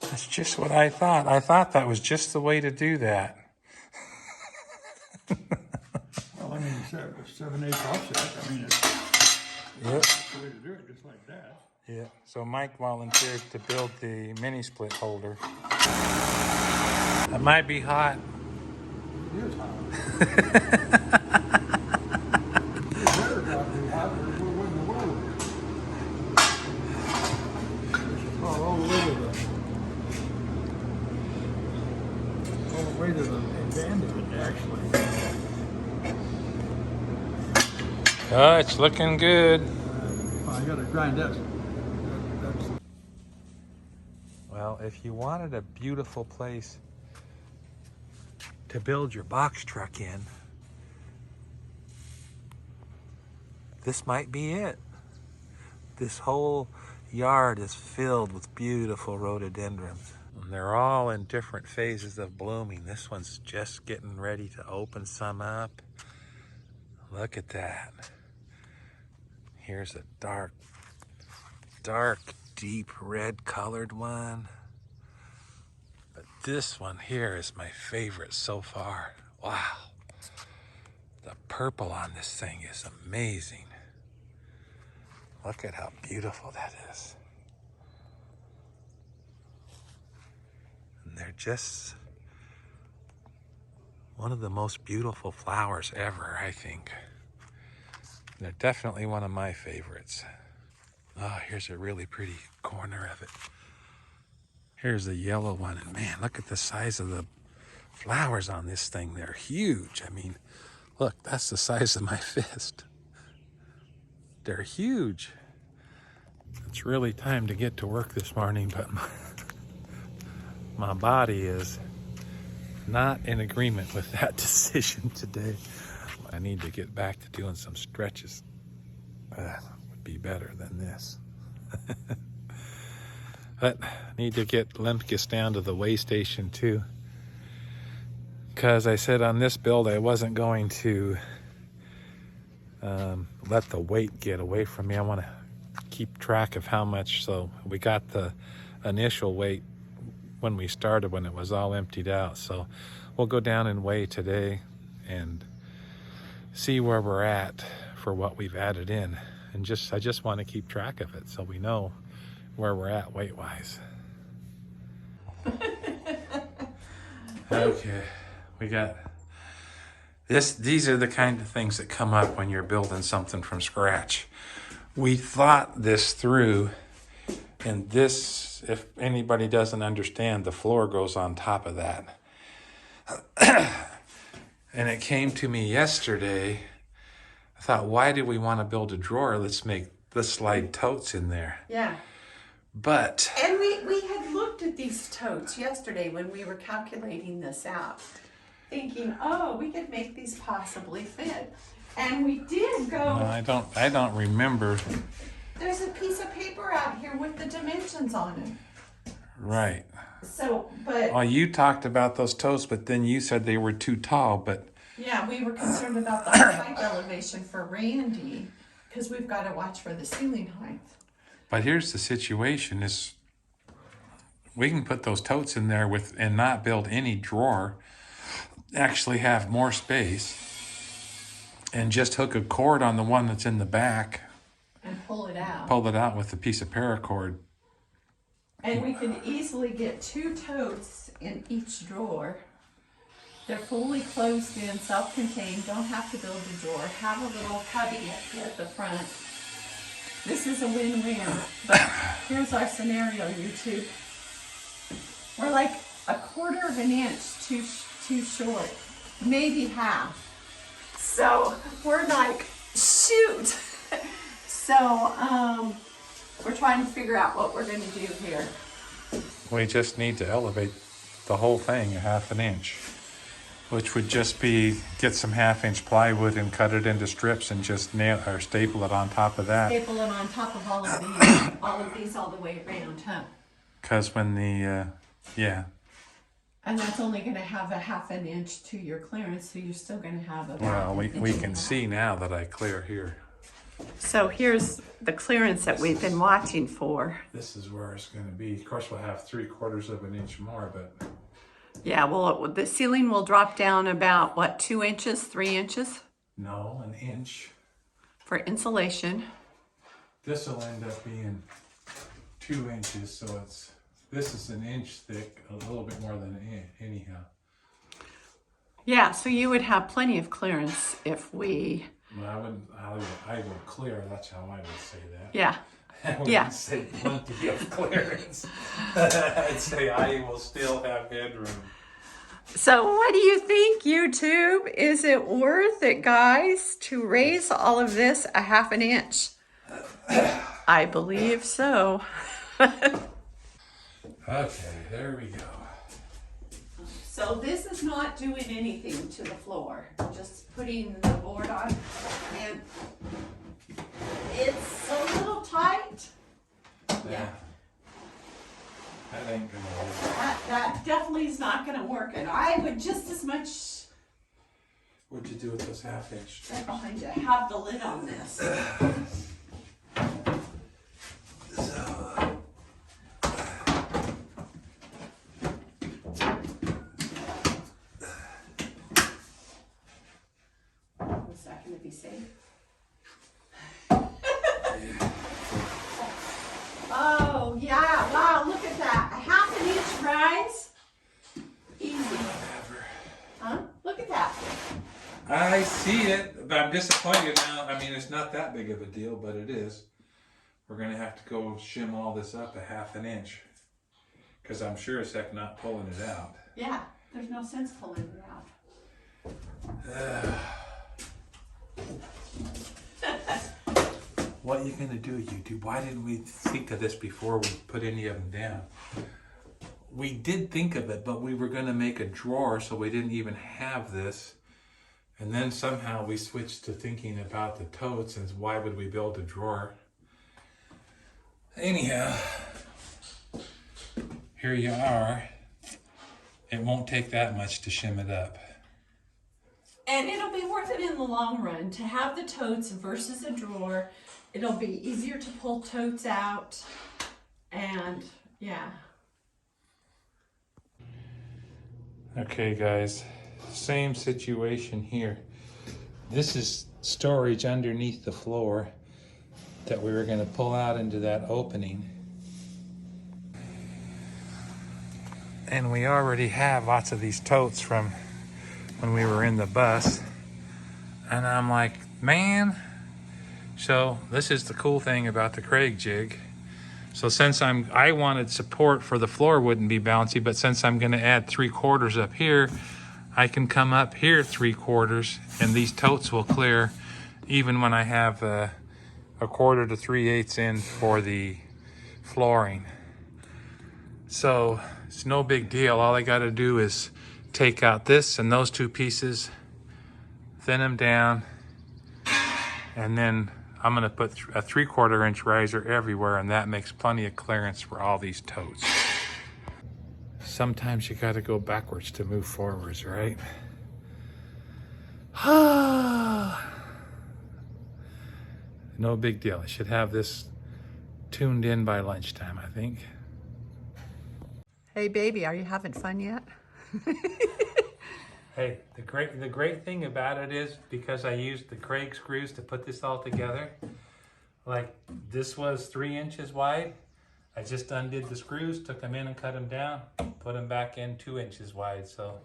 That's just what I thought. I thought that was just the way to do that. Well, I mean, 7/8 offset. I mean, it's Yep. the way to do it, just like that. Yeah. So Mike volunteered to build the mini split holder. It might be hot. It is hot. It better not be hot, or we'll win the world. All the way to the end of it, actually. Oh, it's looking good. I gotta grind that. That's Well, if you wanted a beautiful place to build your box truck in, this might be it. This whole yard is filled with beautiful rhododendrons. And they're all in different phases of blooming. This one's just getting ready to open some up. Look at that. Here's a dark, deep red colored one. But this one here is my favorite so far. Wow. The purple on this thing is amazing. Look at how beautiful that is. And they're just one of the most beautiful flowers ever, I think. They're definitely one of my favorites. Oh, here's a really pretty corner of it. Here's the yellow one, and man, look at the size of the flowers on this thing. They're huge. I mean, look, that's the size of my fist. They're huge. It's really time to get to work this morning, but my body is not in agreement with that decision today. I need to get back to doing some stretches. Would be better than this. But I need to get Lemkus down to the weigh station too. Because I said on this build I wasn't going to let the weight get away from me. I want to keep track of how much. So we got the initial weight when we started, when it was all emptied out. So we'll go down and weigh today and see where we're at for what we've added in. And I just want to keep track of it so we know where we're at weight-wise. Okay, we got this. These are the kind of things that come up when you're building something from scratch. We thought this through, and this, if anybody doesn't understand, the floor goes on top of that. And it came to me yesterday. I thought, why do we want to build a drawer? Let's slide totes in there. Yeah. But and we had looked at these totes yesterday when we were calculating this out, thinking, oh, we could make these possibly fit. And we did go. No, I don't remember. There's a piece of paper out here with the dimensions on it. Right. So, but. Well, you talked about those totes, but then you said they were too tall, but. Yeah, we were concerned about the height elevation for Randy, because we've got to watch for the ceiling height. But here's the situation: is we can put those totes in there and not build any drawer. Actually, have more space, and just hook a cord on the one that's in the back. And pull it out. Pull it out with a piece of paracord. And we can easily get 2 totes in each drawer. They're fully closed in, self-contained, don't have to build a drawer. Have a little cubby at the front. This is a win-win. But here's our scenario, YouTube. We're like a 1/4 of an inch too short, maybe half. So we're like, shoot. So we're trying to figure out what we're going to do here. We just need to elevate the whole thing 1/2 inch. Which would just be get some 1/2-inch plywood and cut it into strips and just nail or staple it on top of that. Staple it on top of all of these all the way around, huh? Because when the, yeah. And that's only going to have a 1/2 inch to your clearance, so you're still going to have a. Well, we can see now that I clear here. So here's the clearance that we've been watching for. This is where it's going to be. Of course, we'll have 3/4 of an inch more, but Yeah, well, the ceiling will drop down about, what, 2 inches, 3 inches no, an inch. for insulation. This will end up being 2 inches, so this is an inch thick, a little bit more than an inch, anyhow. Yeah, so you would have plenty of clearance if we, Well, I would clear, that's how I would say that. yeah. I wouldn't Yeah. say plenty of clearance. I'd say I will still have headroom. So what do you think, YouTube? Is it worth it, guys, to raise all of this a 1/2 inch? I believe so. Okay, there we go. So this is not doing anything to the floor, just putting the board on, and it's a little tight. Yeah. That ain't gonna work. That definitely is not gonna work, and I would just as much, What'd you do with those 1/2 inch? right behind you, have the lid on this. Is that gonna be safe? Oh, yeah, wow, look at that. A 1/2 inch rise. Easy. Whatever. Huh? Look at that. I see it, but I'm disappointed now. I mean, it's not that big of a deal, but it is. We're gonna have to go shim all this up a 1/2 inch. Because I'm sure as heck not pulling it out. Yeah, there's no sense pulling it out. What are you gonna do, YouTube? Why didn't we think of this before we put any of them down? We did think of it, but we were gonna make a drawer, so we didn't even have this. And then somehow we switched to thinking about the totes, and why would we build a drawer? Anyhow, here you are. It won't take that much to shim it up. And it'll be worth it in the long run to have the totes versus a drawer. It'll be easier to pull totes out, and yeah. Okay guys, same situation here. This is storage underneath the floor that we were going to pull out into that opening. And we already have lots of these totes from when we were in the bus. And I'm like, man. So this is the cool thing about the Craig jig. So since I wanted support for the floor wouldn't be bouncy, but since I'm gonna add 3/4 up here, I can come up here 3/4 and these totes will clear even when I have a 1/4 to 3/8 in for the flooring. So it's no big deal. All I gotta do is take out this and those 2 pieces, thin them down, and then I'm gonna put a 3/4 inch riser everywhere, and that makes plenty of clearance for all these totes. Sometimes you gotta go backwards to move forwards, right? No big deal. I should have this tuned in by lunchtime, I think. Hey baby, are you having fun yet? Hey, the great thing about it is because I used the Craig screws to put this all together, like this was 3 inches wide. I just undid the screws, took them in and cut them down, put them back in 2 inches wide. So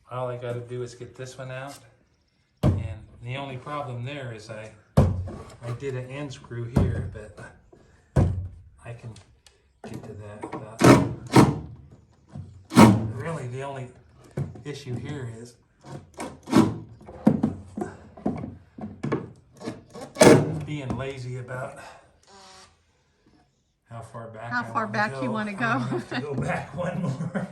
all I got to do is get this one out. And the only problem there is I did an end screw here, but I can get to that. Really, the only issue here is being lazy about how far back you wanna go. I'm gonna have to go back one more.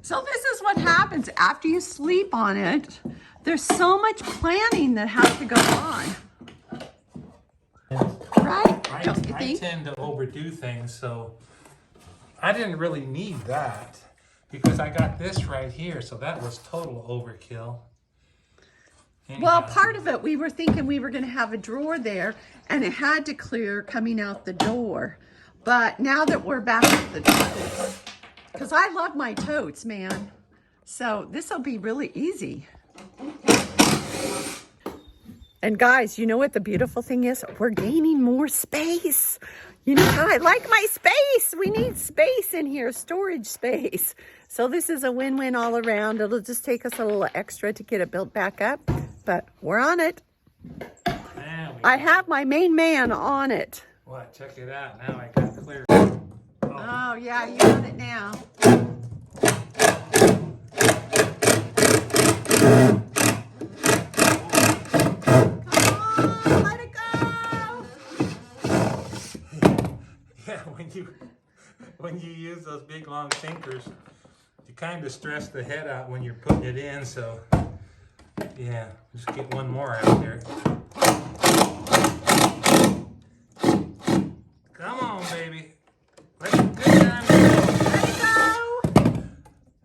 So this is what happens after you sleep on it. There's so much planning that has to go on. Right? Don't you I think? tend to overdo things, so I didn't really need that because I got this right here, so that was total overkill. Well, part of it, we were thinking we were going to have a drawer there, and it had to clear coming out the door. But now that we're back at the totes, because I love my totes, man. So this will be really easy. And guys, you know what the beautiful thing is? We're gaining more space. You know how I like my space. We need space in here, storage space. So this is a win-win all around. It'll just take us a little extra to get it built back up, but we're on it. I have my main man on it. What? Check it out. Now I got clear. Oh yeah, you got it now. When you use those big long sinkers, you kind of stress the head out when you're putting it in, so yeah, just get one more out there. Come on, baby. Let it go.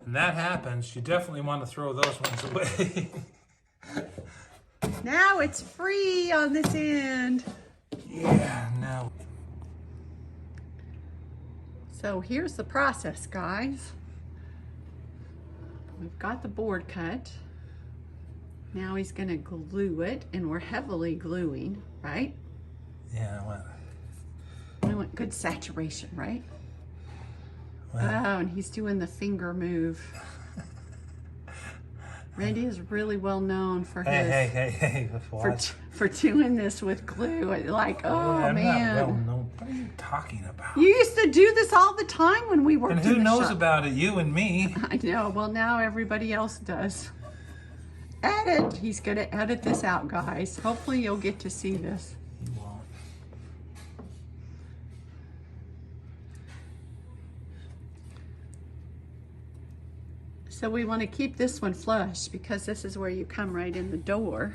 And that happens, you definitely want to throw those ones away. Now it's free on this end. Yeah, now. So here's the process, guys. We've got the board cut. Now he's gonna glue it, and we're heavily gluing, right? Yeah, well. We want good saturation, right? Well. Oh, and he's doing the finger move. Randy is really well known for his for doing this with glue. Like, oh I'm man. not well known. What are you talking about? You used to do this all the time when we worked. And who in the knows shop. about it? You and me. I know. Well, now everybody else does. Edit. He's gonna edit this out, guys. Hopefully, you'll get to see this. He won't. So we want to keep this one flush because this is where you come right in the door.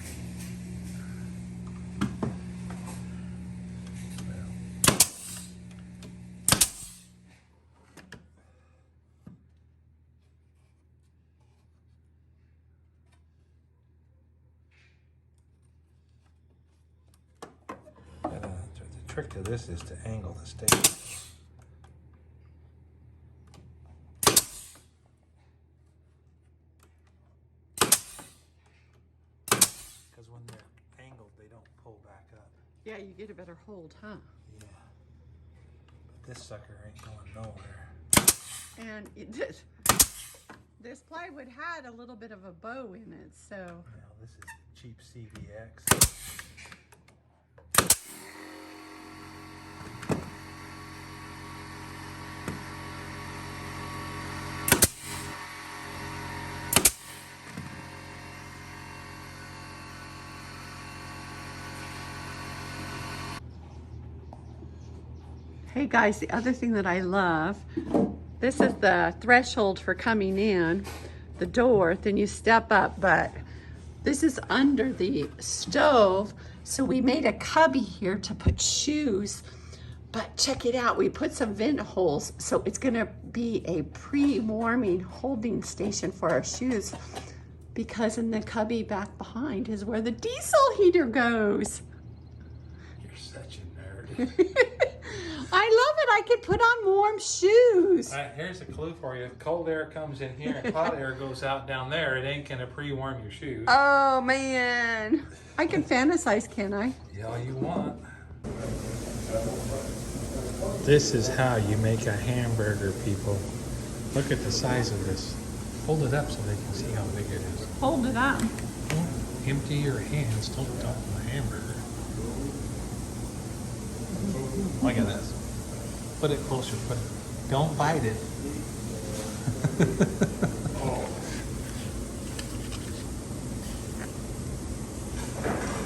The trick to this is to angle the stake. Because when they're angled, they don't pull back up. Yeah, you get a better hold, huh? Yeah. But this sucker ain't going nowhere. And this plywood had a little bit of a bow in it, so. Now this is cheap CVX. Hey guys, the other thing that I love, this is the threshold for coming in, the door, then you step up, but this is under the stove. So we made a cubby here to put shoes, but check it out. We put some vent holes. So it's gonna be a pre-warming holding station for our shoes because in the cubby back behind is where the diesel heater goes. You're such a nerd. I love it. I can put on warm shoes. All right, here's a clue for you. If cold air comes in here and hot air goes out down there, it ain't gonna pre-warm your shoes. Oh man. I can fantasize, can I? Yeah, all you want. This is how you make a hamburger, people. Look at the size of this. Hold it up so they can see how big it is. Hold it up. Don't empty your hands. Don't dump the hamburger. Look at this. Put it closer. Don't bite it.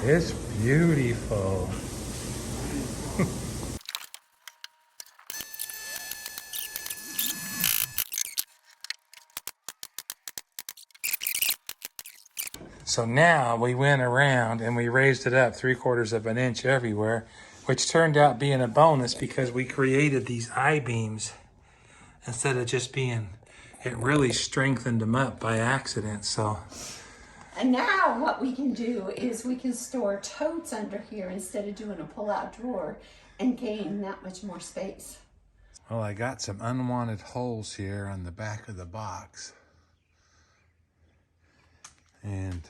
It's beautiful. So now we went around and we raised it up 3/4 of an inch everywhere, which turned out being a bonus because we created these I-beams instead of just being, it really strengthened them up by accident. So And now what we can do is we can store totes under here instead of doing a pull-out drawer and gain that much more space. Well, I got some unwanted holes here on the back of the box. And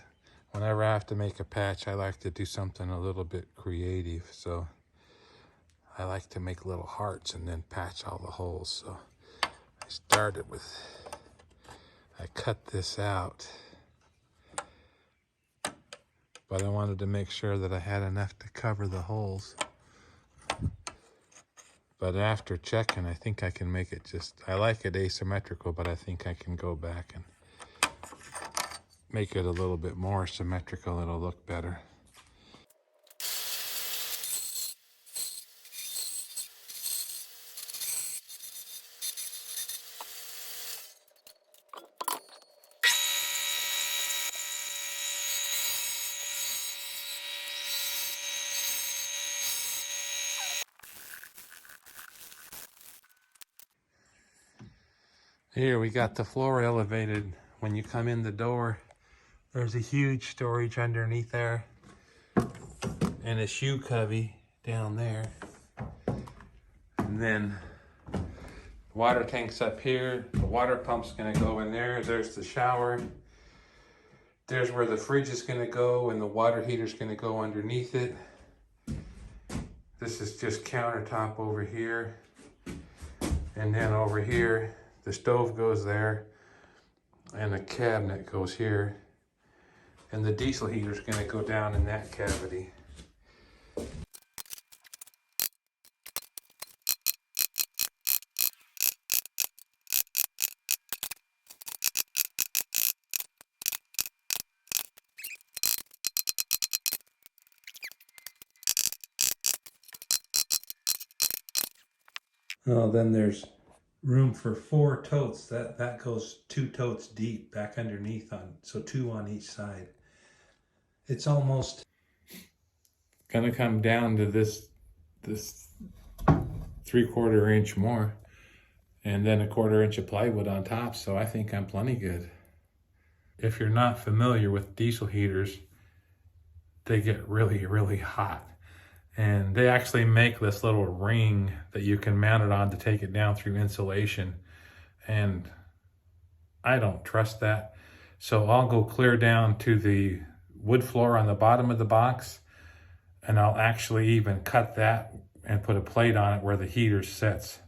whenever I have to make a patch, I like to do something a little bit creative. So I like to make little hearts and then patch all the holes. So I started with, I cut this out. But I wanted to make sure that I had enough to cover the holes. But after checking, I think I can make it just, I like it asymmetrical, but I think I can go back and make it a little bit more symmetrical. It'll look better. Here we got the floor elevated. When you come in the door, there's a huge storage underneath there and a shoe cubby down there. And then water tank's up here. The water pump's gonna go in there. There's the shower. There's where the fridge is gonna go and the water heater's gonna go underneath it. This is just countertop over here. And then over here, the stove goes there and the cabinet goes here. And the diesel heater's gonna go down in that cavity. Oh, then there's room for 4 totes. That goes 2 totes deep back underneath so 2 on each side. It's almost gonna come down to this 3/4 inch more, and then 1/4 inch of plywood on top. So I think I'm plenty good. If you're not familiar with diesel heaters, they get really, really hot. And they actually make this little ring that you can mount it on to take it down through insulation. And I don't trust that. So I'll go clear down to the wood floor on the bottom of the box, and I'll actually even cut that and put a plate on it where the heater sits.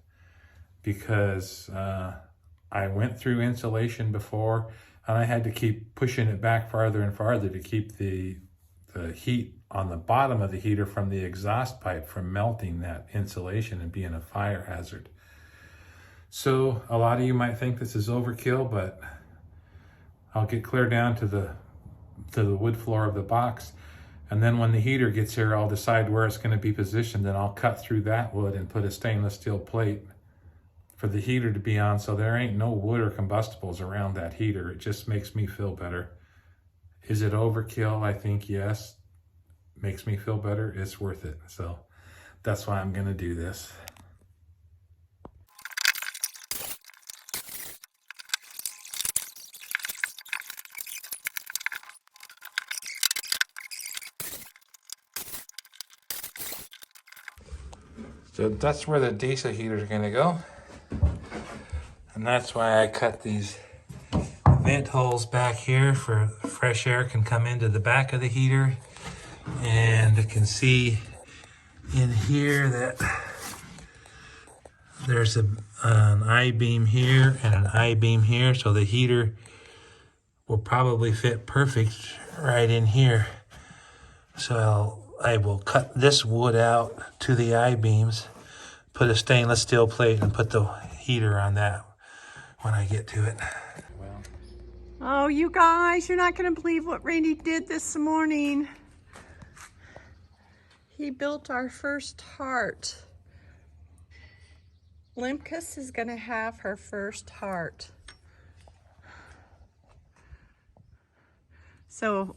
Because I went through insulation before, and I had to keep pushing it back farther and farther to keep the heat on the bottom of the heater from the exhaust pipe from melting that insulation and being a fire hazard. So a lot of you might think this is overkill, but I'll get clear down to the wood floor of the box. And then when the heater gets here, I'll decide where it's going to be positioned, and I'll cut through that wood and put a stainless steel plate for the heater to be on, so there ain't no wood or combustibles around that heater. It just makes me feel better. Is it overkill? I think yes. Makes me feel better. It's worth it. So that's why I'm going to do this. So that's where the diesel heater is going to go. And that's why I cut these vent holes back here for fresh air can come into the back of the heater. And you can see in here that there's an I-beam here and an I-beam here. So the heater will probably fit perfect right in here. So I will cut this wood out to the I-beams, put a stainless steel plate, and put the heater on that when I get to it. Oh, you guys, you're not going to believe what Randy did this morning. He built our first heart. Limkus is going to have her first heart. So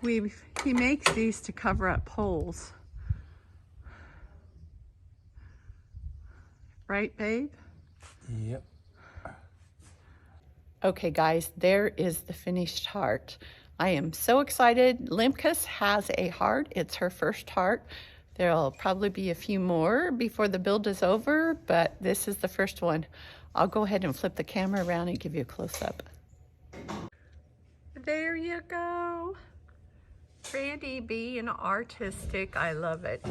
he makes these to cover up holes. Right, babe? Yep. Okay guys, there is the finished heart. I am so excited. Limkus has a heart. It's her first heart. There'll probably be a few more before the build is over, but this is the first one. I'll go ahead and flip the camera around and give you a close-up. There you go. Randy being artistic, I love it.